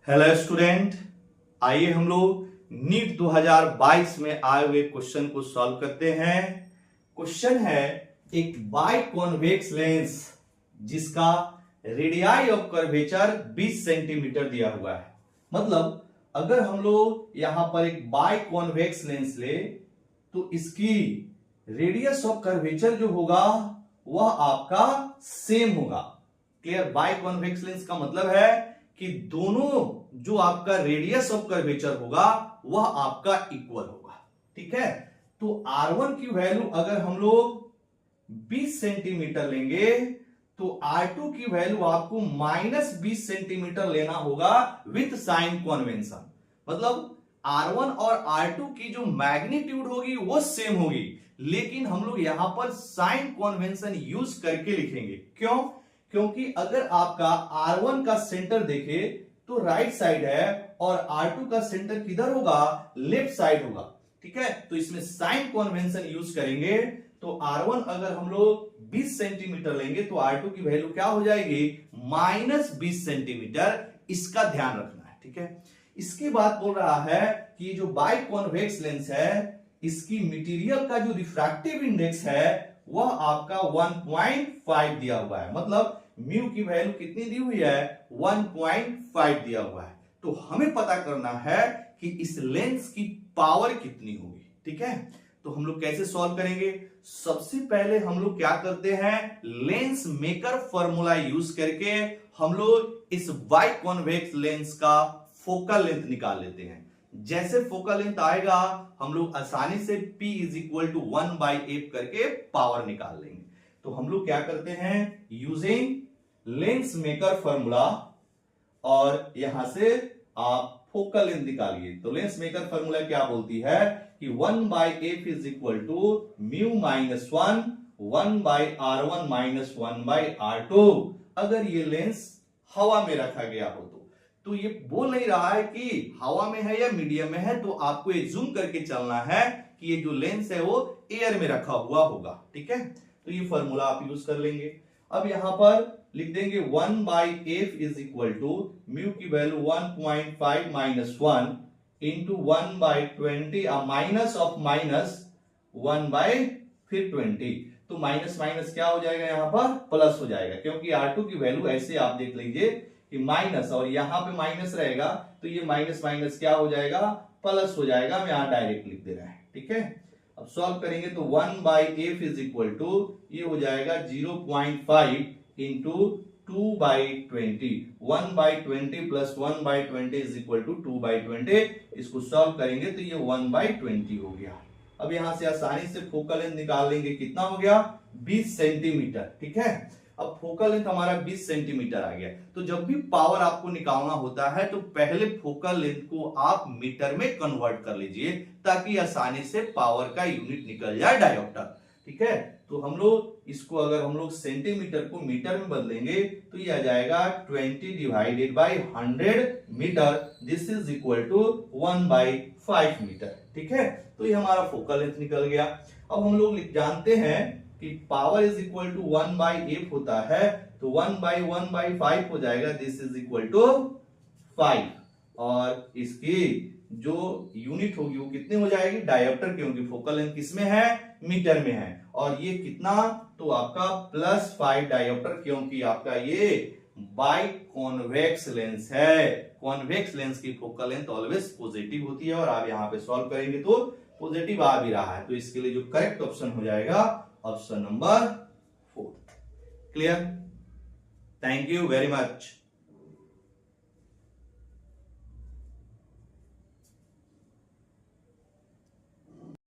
Hello student, आइए हम लोग नीट 2022 में आए हुए क्वेश्चन को सॉल्व करते हैं। क्वेश्चन है एक बाइकॉन्वेक्स लेंस जिसका रेडियाई ऑफ कर्वेचर 20 सेंटीमीटर दिया हुआ है। मतलब अगर हम लोग यहां पर एक बाइकॉन्वेक्स लेंस ले तो इसकी रेडियस ऑफ कर्वेचर जो होगा वह आपका सेम होगा। क्लियर? बाइकॉन्वेक्स लेंस का मतलब है कि दोनों जो आपका रेडियस ऑफ कर्वेचर होगा वह आपका इक्वल होगा। ठीक है, तो R1 की वैल्यू अगर हम लोग 20 सेंटीमीटर लेंगे तो R2 की वैल्यू आपको -20 सेंटीमीटर लेना होगा विथ साइन कन्वेंशन। मतलब R1 और R2 की जो मैग्नीट्यूड होगी वो सेम होगी, लेकिन हम लोग यहां पर साइन कन्वेंशन यूज करके लिखेंगे। क्यों? क्योंकि अगर आपका R1 का सेंटर देखे तो राइट साइड है और R2 का सेंटर किधर होगा? लेफ्ट साइड होगा। ठीक है, तो इसमें साइन कन्वेंशन यूज करेंगे तो R1 अगर हम लोग 20 सेंटीमीटर लेंगे तो R2 की वैल्यू क्या हो जाएगी? -20 सेंटीमीटर। इसका ध्यान रखना है। ठीक है, इसके बाद बोल रहा है कि जो बाइकॉन्वेक्स लेंस है इसकी मटेरियल का जो रिफ्रैक्टिव इंडेक्स है वह आपका 1.5 दिया हुआ है। मतलब म्यू की वैल्यू कितनी दी हुई है? 1.5 दिया हुआ है। तो हमें पता करना है कि इस लेंस की पावर कितनी होगी। ठीक है, तो हम लोग कैसे सॉल्व करेंगे? सबसे पहले हम लोग क्या करते हैं, लेंस मेकर फॉर्मूला यूज करके हम लोग इस बाइकॉन्वेक्स लेंस का फोकल लेंथ निकाल लेते हैं। जैसे फोकल लेंथ आएगा हम लोग आसानी से P = 1/f करके पावर निकाल लेंगे। तो हम लोग क्या करते हैं, यूजिंग लेंस मेकर फॉर्मूला, और यहां से आप फोकल लेंथ निकालिए। तो लेंस मेकर फॉर्मूला क्या बोलती है कि 1/f = μ-1 1/r1 - 1/r2। अगर ये लेंस हवा में रखा गया हो तो ये बोल नहीं रहा है कि हवा में है या मीडियम में है, तो आपको ये जूम करके चलना है कि ये जो लेंस है वो एयर में रखा हुआ होगा। ठीक है, तो ये फॉर्मूला आप यूज कर लेंगे। अब यहां पर लिख देंगे 1/f = म्यू की वैल्यू 1.5 - 1 इंटू 1/20 माइनस ऑफ -1/20। तो माइनस माइनस क्या हो जाएगा, यहां पर प्लस हो जाएगा, क्योंकि R2 की वैल्यू ऐसे आप देख लीजिए कि माइनस और यहां पे माइनस रहेगा तो ये माइनस माइनस क्या हो जाएगा, प्लस हो जाएगा। मैं यहां डायरेक्ट लिख दे रहा है। ठीक है, अब सॉल्व करेंगे तो 1/f = ये हो जाएगा 0.5 इंटू 2/20। 1/20 प्लस 1/20 = 2/20। इसको सॉल्व करेंगे तो ये 1/20 हो गया। अब यहां से आसानी से फोकल लेंथ निकाल लेंगे। कितना हो गया? 20 सेंटीमीटर। ठीक है, अब फोकल लेंथ हमारा 20 सेंटीमीटर आ गया। तो जब भी पावर आपको निकालना होता है तो पहले फोकल लेंथ को आप मीटर में कन्वर्ट कर लीजिए ताकि आसानी से पावर का यूनिट निकल जाए, डायोप्टर। ठीक है, तो हम लोग इसको अगर हम लोग सेंटीमीटर को मीटर में बदलेंगे तो ये आ जाएगा 20/100 metre. This is equal to 1/5 metre. ठीक है, तो ये हमारा फोकल लेंथ निकल गया। अब हम लोग जानते हैं कि power is equal to 1/f होता है, तो 1/1/5 हो जाएगा। दिस इज इक्वल टू 5, और इसकी जो यूनिट होगी वो कितनी हो जाएगी? डायोप्टर, क्योंकि फोकल लेंथ किसमें है? मीटर में है। और ये कितना? तो आपका +5 डायोप्टर, क्योंकि आपका ये बाइकॉन्वेक्स लेंस है। कॉन्वेक्स लेंस की फोकल लेंथ ऑलवेज पॉजिटिव होती है, और आप यहां पे सॉल्व करेंगे तो पॉजिटिव आ भी रहा है। तो इसके लिए जो करेक्ट ऑप्शन हो जाएगा option number 4। Clear? Thank you very much.